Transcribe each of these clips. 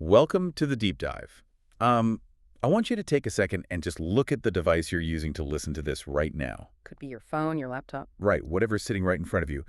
Welcome to the deep dive. I want you to take a second and just look at the device you're using to listen to this right now. Could be your phone, your laptop. Right, whatever's sitting right in front of you.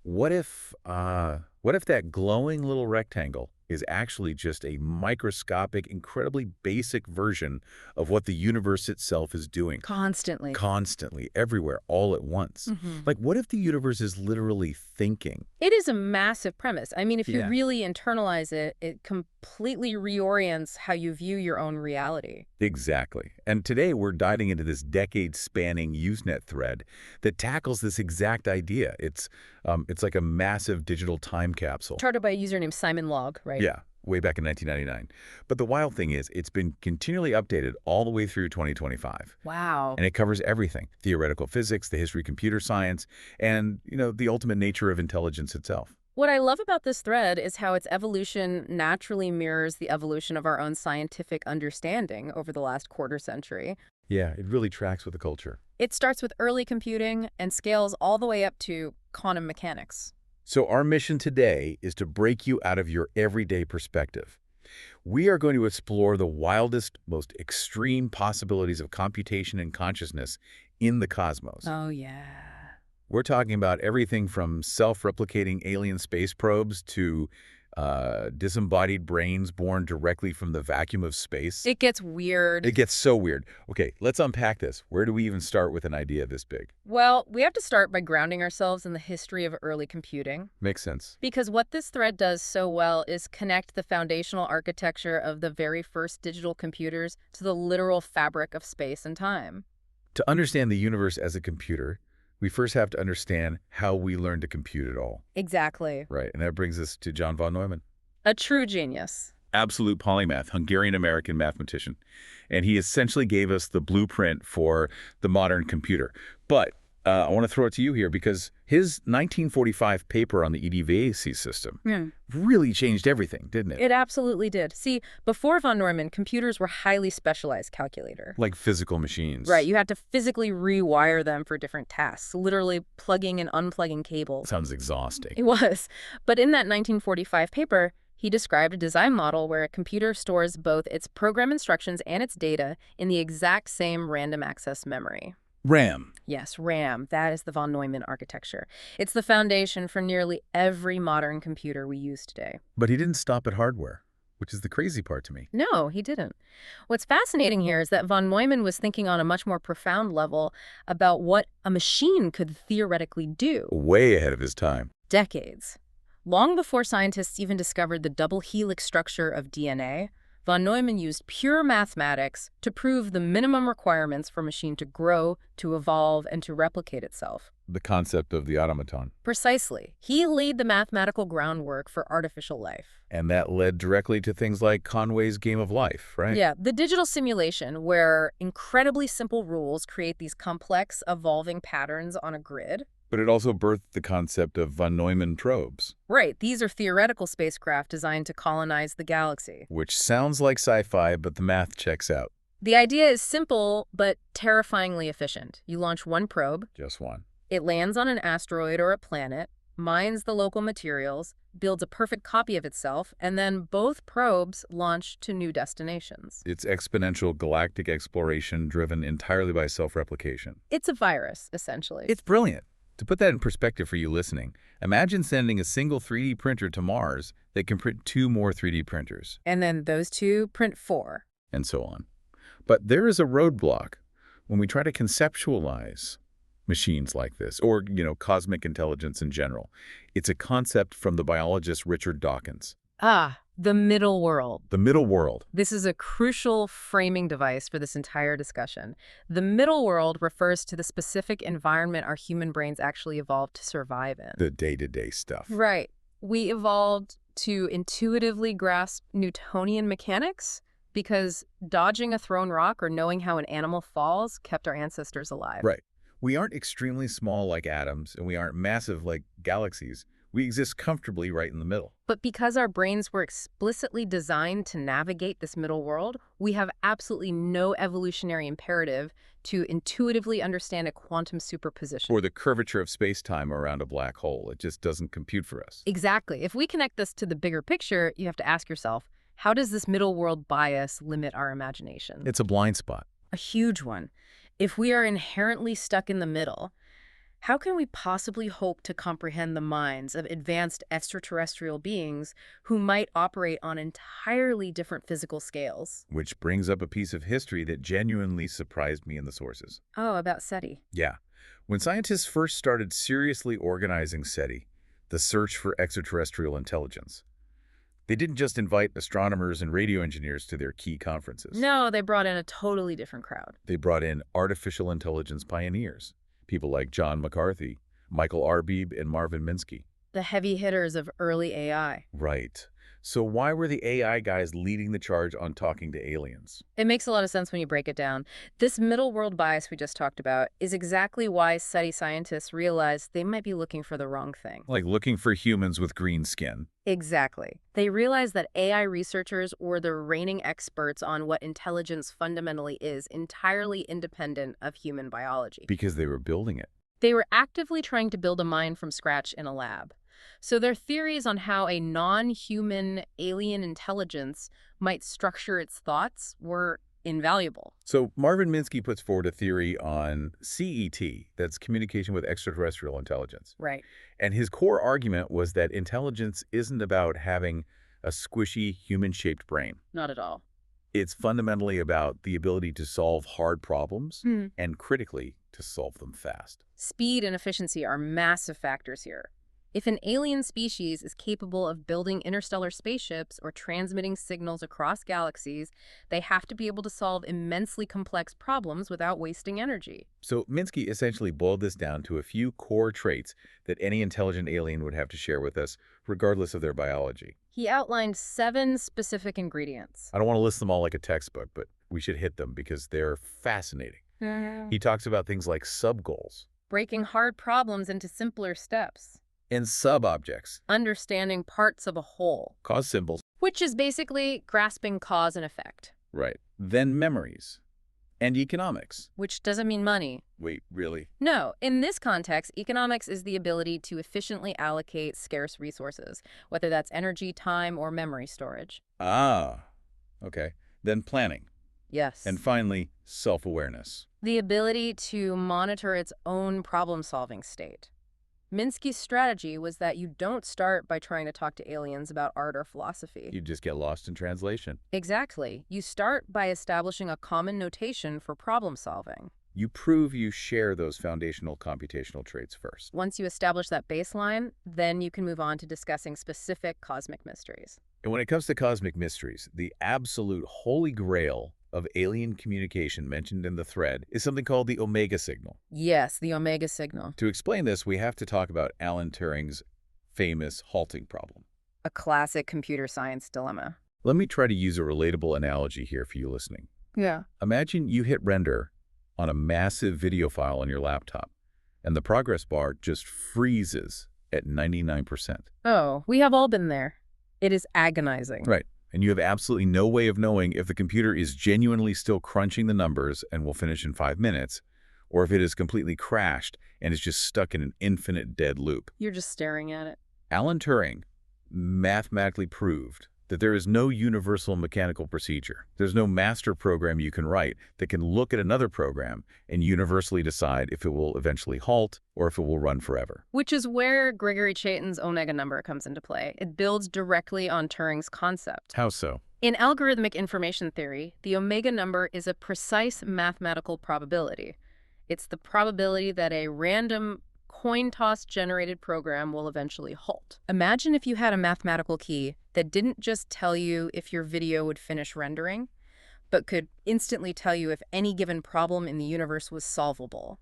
What if that glowing little rectangle is actually just a microscopic, incredibly basic version of what the universe itself is doing? Constantly. Constantly, everywhere, all at once. Like, what if the universe is literally thinking? It is a massive premise. I mean, if you Yeah. really internalize it, it completely reorients how you view your own reality. Exactly. And today we're diving into this decade-spanning Usenet thread that tackles this exact idea. It's like a massive digital time capsule. Charted by a user named Simon Log, right? Yeah, way back in 1999. But the wild thing is, it's been continually updated all the way through 2025. Wow. And it covers everything: theoretical physics, the history of computer science, and, the ultimate nature of intelligence itself. What I love about this thread is how its evolution naturally mirrors the evolution of our own scientific understanding over the last quarter century. Yeah, it really tracks with the culture. It starts with early computing and scales all the way up to quantum mechanics. So our mission today is to break you out of your everyday perspective. We are going to explore the wildest, most extreme possibilities of computation and consciousness in the cosmos. Oh, yeah. We're talking about everything from self-replicating alien space probes to disembodied brains born directly from the vacuum of space. It gets weird. It gets so weird. Okay, let's unpack this. Where do we even start with an idea this big? Well, we have to start by grounding ourselves in the history of early computing. Makes sense. Because what this thread does so well is connect the foundational architecture of the very first digital computers to the literal fabric of space and time. To understand the universe as a computer, we first have to understand how we learn to compute it all. Exactly. Right, and that brings us to John von Neumann. A true genius. Absolute polymath, Hungarian-American mathematician. And he essentially gave us the blueprint for the modern computer. But I want to throw it to you here because his 1945 paper on the EDVAC system really changed everything, didn't it? It absolutely did. See, before von Neumann, computers were highly specialized calculator. Like physical machines. Right, you had to physically rewire them for different tasks, literally plugging and unplugging cables. Sounds exhausting. It was. But in that 1945 paper, he described a design model where a computer stores both its program instructions and its data in the exact same random access memory. RAM. Yes, RAM. That is the von Neumann architecture. It's the foundation for nearly every modern computer we use today. But he didn't stop at hardware, which is the crazy part to me. No, he didn't. What's fascinating here is that von Neumann was thinking on a much more profound level about what a machine could theoretically do. Way ahead of his time. Decades. Long before scientists even discovered the double helix structure of DNA, von Neumann used pure mathematics to prove the minimum requirements for a machine to grow, to evolve, and to replicate itself. The concept of the automaton. Precisely. He laid the mathematical groundwork for artificial life. And that led directly to things like Conway's Game of Life, right? Yeah, the digital simulation where incredibly simple rules create these complex, evolving patterns on a grid. But it also birthed the concept of von Neumann probes. Right, these are theoretical spacecraft designed to colonize the galaxy. Which sounds like sci-fi, but the math checks out. The idea is simple, but terrifyingly efficient. You launch one probe. Just one. It lands on an asteroid or a planet, mines the local materials, builds a perfect copy of itself, and then both probes launch to new destinations. It's exponential galactic exploration driven entirely by self-replication. It's a virus, essentially. It's brilliant. To put that in perspective for you listening, imagine sending a single 3D printer to Mars that can print 2 more 3D printers. And then those 2 print 4. And so on. But there is a roadblock when we try to conceptualize machines like this, or, cosmic intelligence in general. It's a concept from the biologist Richard Dawkins. Ah, the middle world. The middle world. This is a crucial framing device for this entire discussion. The middle world refers to the specific environment our human brains actually evolved to survive in. The day-to-day stuff. Right. We evolved to intuitively grasp Newtonian mechanics because dodging a thrown rock or knowing how an animal falls kept our ancestors alive. Right. We aren't extremely small like atoms, and we aren't massive like galaxies. We exist comfortably right in the middle. But because our brains were explicitly designed to navigate this middle world, we have absolutely no evolutionary imperative to intuitively understand a quantum superposition. Or the curvature of space-time around a black hole. It just doesn't compute for us. Exactly. If we connect this to the bigger picture, you have to ask yourself, How does this middle world bias limit our imagination? It's a blind spot. A huge one. If we are inherently stuck in the middle, how can we possibly hope to comprehend the minds of advanced extraterrestrial beings who might operate on entirely different physical scales? Which brings up a piece of history that genuinely surprised me in the sources. Oh, about SETI. Yeah. When scientists first started seriously organizing SETI, the search for extraterrestrial intelligence, they didn't just invite astronomers and radio engineers to their key conferences. No, they brought in a totally different crowd. They brought in artificial intelligence pioneers, people like John McCarthy, Michael Arbib, and Marvin Minsky. The heavy hitters of early AI. Right. So why were the AI guys leading the charge on talking to aliens? It makes a lot of sense when you break it down. This middle world bias we just talked about is exactly why SETI scientists realized they might be looking for the wrong thing. Like looking for humans with green skin. Exactly. They realized that AI researchers were the reigning experts on what intelligence fundamentally is, entirely independent of human biology. Because they were building it. They were actively trying to build a mind from scratch in a lab. So their theories on how a non-human alien intelligence might structure its thoughts were invaluable. So Marvin Minsky puts forward a theory on CET, that's communication with extraterrestrial intelligence. Right. And his core argument was that intelligence isn't about having a squishy, human-shaped brain. Not at all. It's fundamentally about the ability to solve hard problems and, critically, to solve them fast. Speed and efficiency are massive factors here. If an alien species is capable of building interstellar spaceships or transmitting signals across galaxies, they have to be able to solve immensely complex problems without wasting energy. So Minsky essentially boiled this down to a few core traits that any intelligent alien would have to share with us, regardless of their biology. He outlined 7 specific ingredients. I don't want to list them all like a textbook, but we should hit them because they're fascinating. He talks about things like sub-goals. Breaking hard problems into simpler steps. And sub-objects. Understanding parts of a whole. Cause symbols. Which is basically grasping cause and effect. Right. Then memories. And economics. Which doesn't mean money. Wait, really? No, in this context, economics is the ability to efficiently allocate scarce resources, whether that's energy, time, or memory storage. Ah, okay. Then planning. Yes. And finally, self-awareness. The ability to monitor its own problem-solving state. Minsky's strategy was that you don't start by trying to talk to aliens about art or philosophy. You just get lost in translation. Exactly. You start by establishing a common notation for problem solving. You prove you share those foundational computational traits first. Once you establish that baseline, then you can move on to discussing specific cosmic mysteries. And when it comes to cosmic mysteries, the absolute holy grail of alien communication mentioned in the thread is something called the omega signal. Yes, the omega signal. To explain this, we have to talk about Alan Turing's famous halting problem. A classic computer science dilemma. Let me try to use a relatable analogy here for you listening. Yeah. Imagine you hit render on a massive video file on your laptop, and the progress bar just freezes at 99%. Oh, we have all been there. It is agonizing. Right. And you have absolutely no way of knowing if the computer is genuinely still crunching the numbers and will finish in 5 minutes, or if it is completely crashed and is just stuck in an infinite dead loop. You're just staring at it. Alan Turing mathematically proved that there is no universal mechanical procedure. There's no master program you can write that can look at another program and universally decide if it will eventually halt or if it will run forever. Which is where Gregory Chaitin's omega number comes into play. It builds directly on Turing's concept. How so? In algorithmic information theory, the omega number is a precise mathematical probability. It's the probability that a random coin toss generated program will eventually halt. Imagine if you had a mathematical key that didn't just tell you if your video would finish rendering, but could instantly tell you if any given problem in the universe was solvable.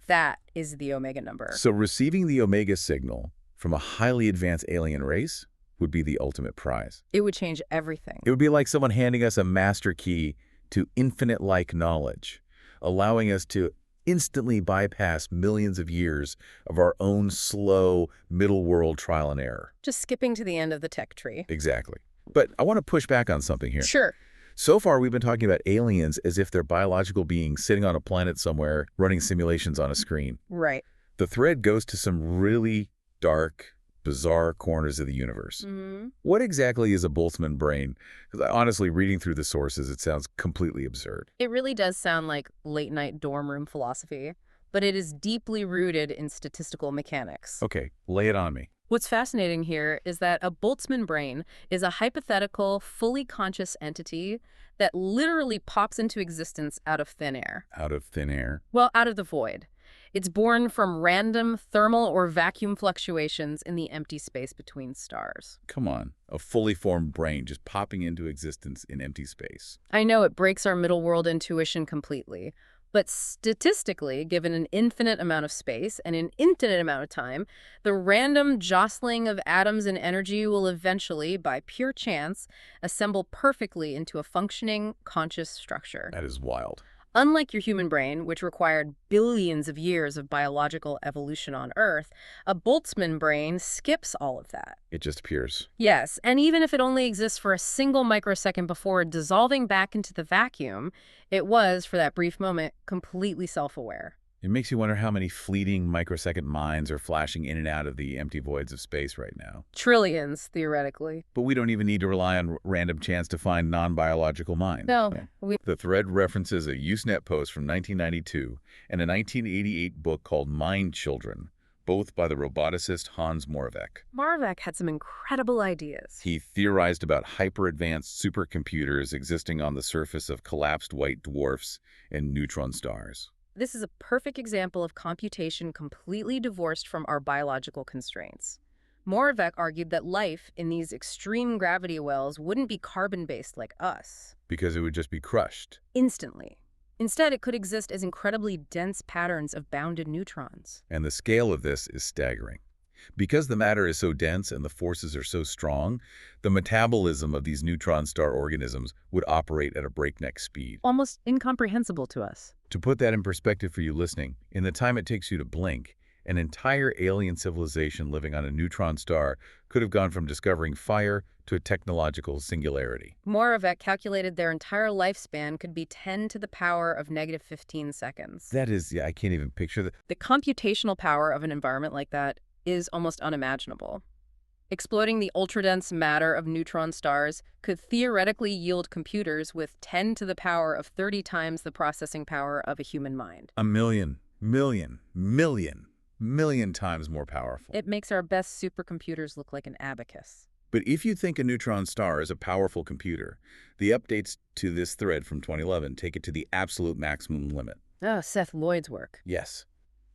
That is the omega number. So receiving the omega signal from a highly advanced alien race would be the ultimate prize. It would change everything. It would be like someone handing us a master key to infinite-like knowledge, allowing us to instantly bypass millions of years of our own slow middle world trial and error. Just skipping to the end of the tech tree. Exactly. But I want to push back on something here. Sure. So far, we've been talking about aliens as if they're biological beings sitting on a planet somewhere running simulations on a screen. Right. The thread goes to some really dark, bizarre corners of the universe. Mm-hmm. What exactly is a Boltzmann brain? Because honestly, reading through the sources, it sounds completely absurd. It really does sound like late-night dorm room philosophy, but it is deeply rooted in statistical mechanics. Okay, lay it on me. What's fascinating here is that a Boltzmann brain is a hypothetical, fully conscious entity that literally pops into existence out of thin air. Out of thin air. Well, out of the void. It's born from random thermal or vacuum fluctuations in the empty space between stars. Come on, a fully formed brain just popping into existence in empty space. I know it breaks our middle world intuition completely, but statistically, given an infinite amount of space and an infinite amount of time, the random jostling of atoms and energy will eventually, by pure chance, assemble perfectly into a functioning, conscious structure. That is wild. Unlike your human brain, which required billions of years of biological evolution on Earth, a Boltzmann brain skips all of that. It just appears. Yes, and even if it only exists for a single microsecond before dissolving back into the vacuum, it was, for that brief moment, completely self-aware. It makes you wonder how many fleeting microsecond minds are flashing in and out of the empty voids of space right now. Trillions, theoretically. But we don't even need to rely on random chance to find non-biological minds. No, The thread references a Usenet post from 1992 and a 1988 book called Mind Children, both by the roboticist Hans Moravec. Moravec had some incredible ideas. He theorized about hyper-advanced supercomputers existing on the surface of collapsed white dwarfs and neutron stars. This is a perfect example of computation completely divorced from our biological constraints. Moravec argued that life in these extreme gravity wells wouldn't be carbon-based like us. Because it would just be crushed. Instantly. Instead, it could exist as incredibly dense patterns of bounded neutrons. And the scale of this is staggering. Because the matter is so dense and the forces are so strong, the metabolism of these neutron star organisms would operate at a breakneck speed. Almost incomprehensible to us. To put that in perspective for you listening, in the time it takes you to blink, an entire alien civilization living on a neutron star could have gone from discovering fire to a technological singularity. Moravec calculated their entire lifespan could be 10 to the power of negative 15 seconds. That is, I can't even picture that. The computational power of an environment like that is almost unimaginable. Exploiting the ultra-dense matter of neutron stars could theoretically yield computers with 10 to the power of 30 times the processing power of a human mind. A million times more powerful. It makes our best supercomputers look like an abacus. But if you think a neutron star is a powerful computer, the updates to this thread from 2011 take it to the absolute maximum limit. Oh, Seth Lloyd's work. Yes.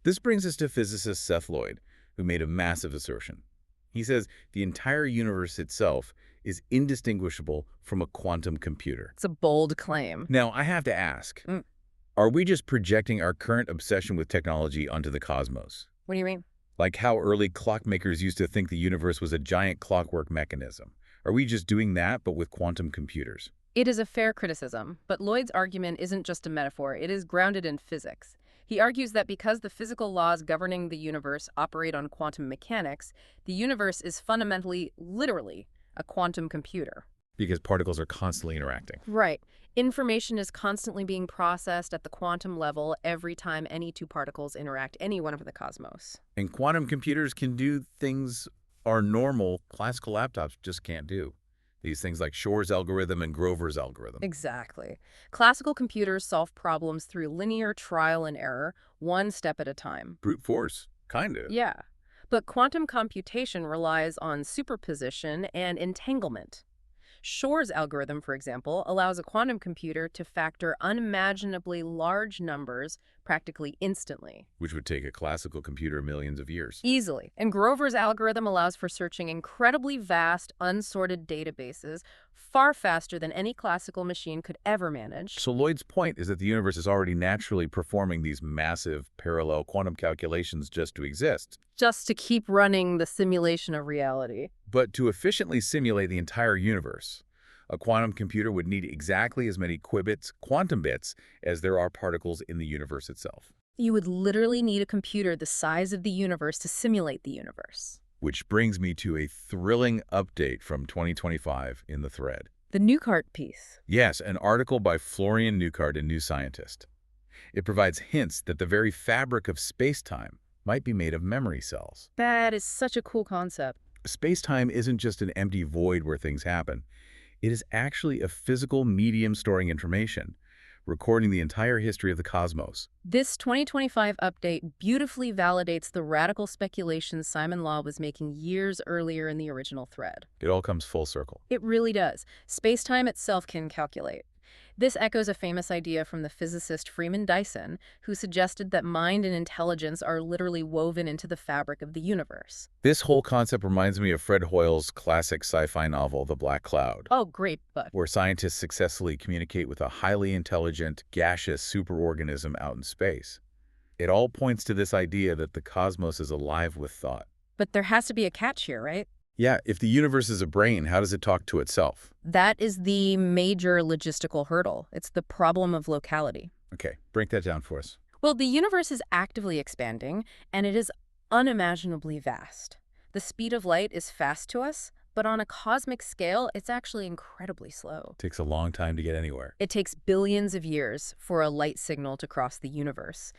This brings us to physicist Seth Lloyd, who made a massive assertion. He says the entire universe itself is indistinguishable from a quantum computer. It's a bold claim. Now, I have to ask, are we just projecting our current obsession with technology onto the cosmos? What do you mean? Like how early clockmakers used to think the universe was a giant clockwork mechanism. Are we just doing that, but with quantum computers? It is a fair criticism, but Lloyd's argument isn't just a metaphor. It is grounded in physics. He argues that because the physical laws governing the universe operate on quantum mechanics, the universe is fundamentally, literally, a quantum computer. Because particles are constantly interacting. Right. Information is constantly being processed at the quantum level every time any two particles interact anywhere in the cosmos. And quantum computers can do things our normal classical laptops just can't do. These things like Shor's algorithm and Grover's algorithm. Exactly. Classical computers solve problems through linear trial and error, one step at a time. Brute force, kind of. Yeah. But quantum computation relies on superposition and entanglement. Shor's algorithm, for example, allows a quantum computer to factor unimaginably large numbers practically instantly. Which would take a classical computer millions of years. Easily. And Grover's algorithm allows for searching incredibly vast, unsorted databases far faster than any classical machine could ever manage. So Lloyd's point is that the universe is already naturally performing these massive parallel quantum calculations just to exist. Just to keep running the simulation of reality. But to efficiently simulate the entire universe, a quantum computer would need exactly as many qubits, quantum bits, as there are particles in the universe itself. You would literally need a computer the size of the universe to simulate the universe. Which brings me to a thrilling update from 2025 in the thread. The Newcart piece. Yes, an article by Florian Newcart in New Scientist. It provides hints that the very fabric of space-time, might be made of memory cells. That is such a cool concept. Space-time isn't just an empty void where things happen. It is actually a physical medium storing information, recording the entire history of the cosmos. This 2025 update beautifully validates the radical speculations Simon Law was making years earlier in the original thread. It all comes full circle. It really does. Space-time itself can calculate. This echoes a famous idea from the physicist Freeman Dyson, who suggested that mind and intelligence are literally woven into the fabric of the universe. This whole concept reminds me of Fred Hoyle's classic sci-fi novel, The Black Cloud, Oh, great book. where scientists successfully communicate with a highly intelligent, gaseous superorganism out in space. It all points to this idea that the cosmos is alive with thought. But there has to be a catch here, right? Yeah, if the universe is a brain, how does it talk to itself? That is the major logistical hurdle. It's the problem of locality. Okay, break that down for us. Well, the universe is actively expanding, and it is unimaginably vast. The speed of light is fast to us, but on a cosmic scale, it's actually incredibly slow. Takes a long time to get anywhere. It takes billions of years for a light signal to cross the universe.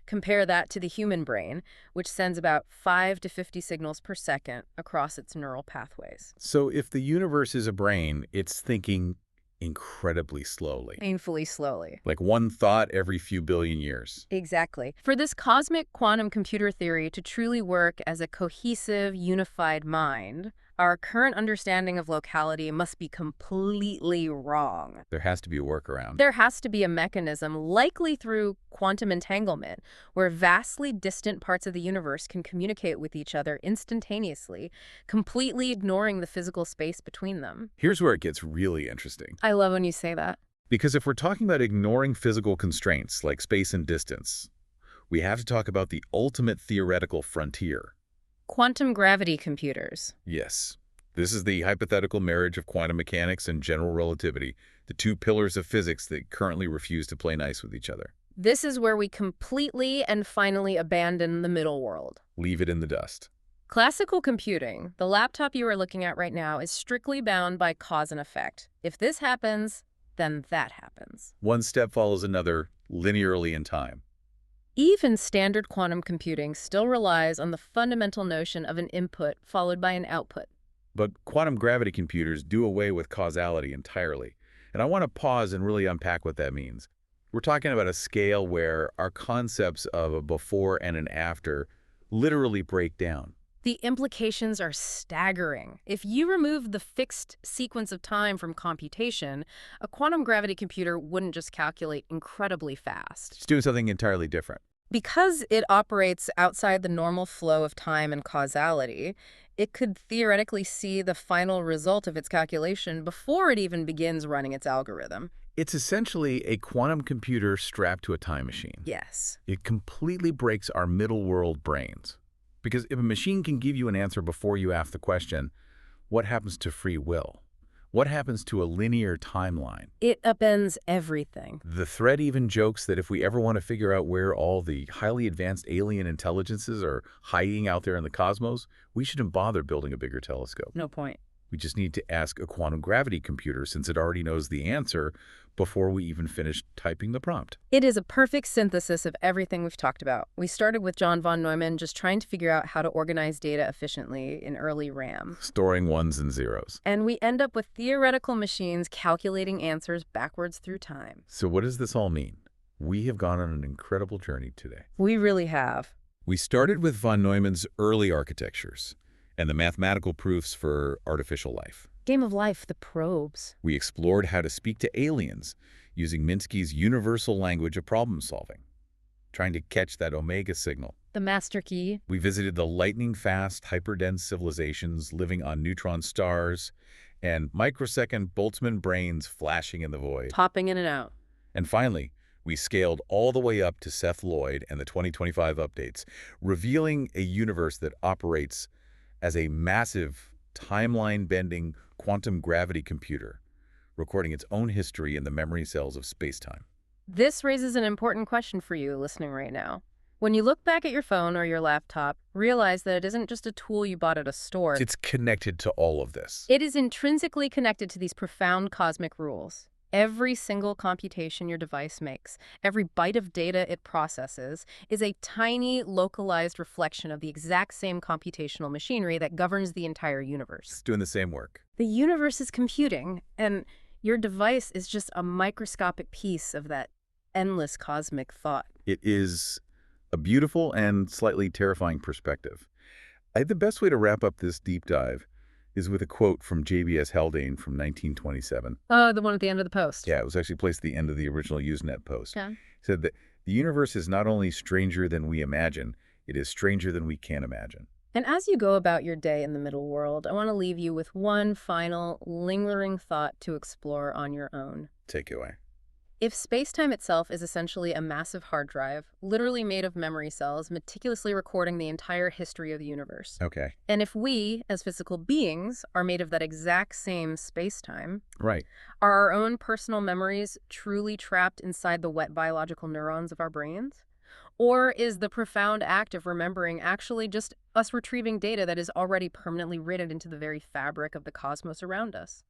Compare that to the human brain, which sends about 5 to 50 signals per second across its neural pathways. So if the universe is a brain, it's thinking incredibly slowly. Painfully slowly. Like one thought every few billion years. Exactly. For this cosmic quantum computer theory to truly work as a cohesive, unified mind, our current understanding of locality must be completely wrong. There has to be a workaround. There has to be a mechanism, likely through quantum entanglement, where vastly distant parts of the universe can communicate with each other instantaneously, completely ignoring the physical space between them. Here's where it gets really interesting. I love when you say that. Because if we're talking about ignoring physical constraints like space and distance, we have to talk about the ultimate theoretical frontier. Quantum gravity computers. Yes, this is the hypothetical marriage of quantum mechanics and general relativity, the two pillars of physics that currently refuse to play nice with each other. This is where we completely and finally abandon the middle world. Leave it in the dust. Classical computing, the laptop you are looking at right now, is strictly bound by cause and effect. If this happens, then that happens. One step follows another, linearly in time. Even standard quantum computing still relies on the fundamental notion of an input followed by an output. But quantum gravity computers do away with causality entirely. And I want to pause and really unpack what that means. We're talking about a scale where our concepts of a before and an after literally break down. The implications are staggering. If you remove the fixed sequence of time from computation, a quantum gravity computer wouldn't just calculate incredibly fast. It's doing something entirely different. Because it operates outside the normal flow of time and causality, it could theoretically see the final result of its calculation before it even begins running its algorithm. It's essentially a quantum computer strapped to a time machine. Yes. It completely breaks our middle world brains. Because if a machine can give you an answer before you ask the question, what happens to free will? What happens to a linear timeline? It upends everything. The thread even jokes that if we ever want to figure out where all the highly advanced alien intelligences are hiding out there in the cosmos, we shouldn't bother building a bigger telescope. No point. We just need to ask a quantum gravity computer since it already knows the answer before we even finish typing the prompt. It is a perfect synthesis of everything we've talked about. We started with John von Neumann just trying to figure out how to organize data efficiently in early RAM. Storing ones and zeros. And we end up with theoretical machines calculating answers backwards through time. So what does this all mean? We have gone on an incredible journey today. We really have. We started with von Neumann's early architectures and the mathematical proofs for artificial life. Game of Life, the probes. We explored how to speak to aliens using Minsky's universal language of problem solving, trying to catch that omega signal. The master key. We visited the lightning-fast, hyperdense civilizations living on neutron stars and microsecond Boltzmann brains flashing in the void. Popping in and out. And finally, we scaled all the way up to Seth Lloyd and the 2025 updates, revealing a universe that operates as a massive, timeline-bending quantum gravity computer, recording its own history in the memory cells of spacetime. This raises an important question for you listening right now. When you look back at your phone or your laptop, realize that it isn't just a tool you bought at a store. It's connected to all of this. It is intrinsically connected to these profound cosmic rules. Every single computation your device makes, every byte of data it processes, is a tiny, localized reflection of the exact same computational machinery that governs the entire universe. It's doing the same work. The universe is computing, and your device is just a microscopic piece of that endless cosmic thought. It is a beautiful and slightly terrifying perspective. I think the best way to wrap up this deep dive is with a quote from JBS Haldane from 1927. Oh, the one at the end of the post. Yeah, it was actually placed at the end of the original Usenet post. Yeah. He said that the universe is not only stranger than we imagine, it is stranger than we can imagine. And as you go about your day in the middle world, I want to leave you with one final, lingering thought to explore on your own. Take it away. If space-time itself is essentially a massive hard drive, literally made of memory cells, meticulously recording the entire history of the universe, Okay. and if we, as physical beings, are made of that exact same space-time, Right. are our own personal memories truly trapped inside the wet biological neurons of our brains? Or is the profound act of remembering actually just us retrieving data that is already permanently written into the very fabric of the cosmos around us?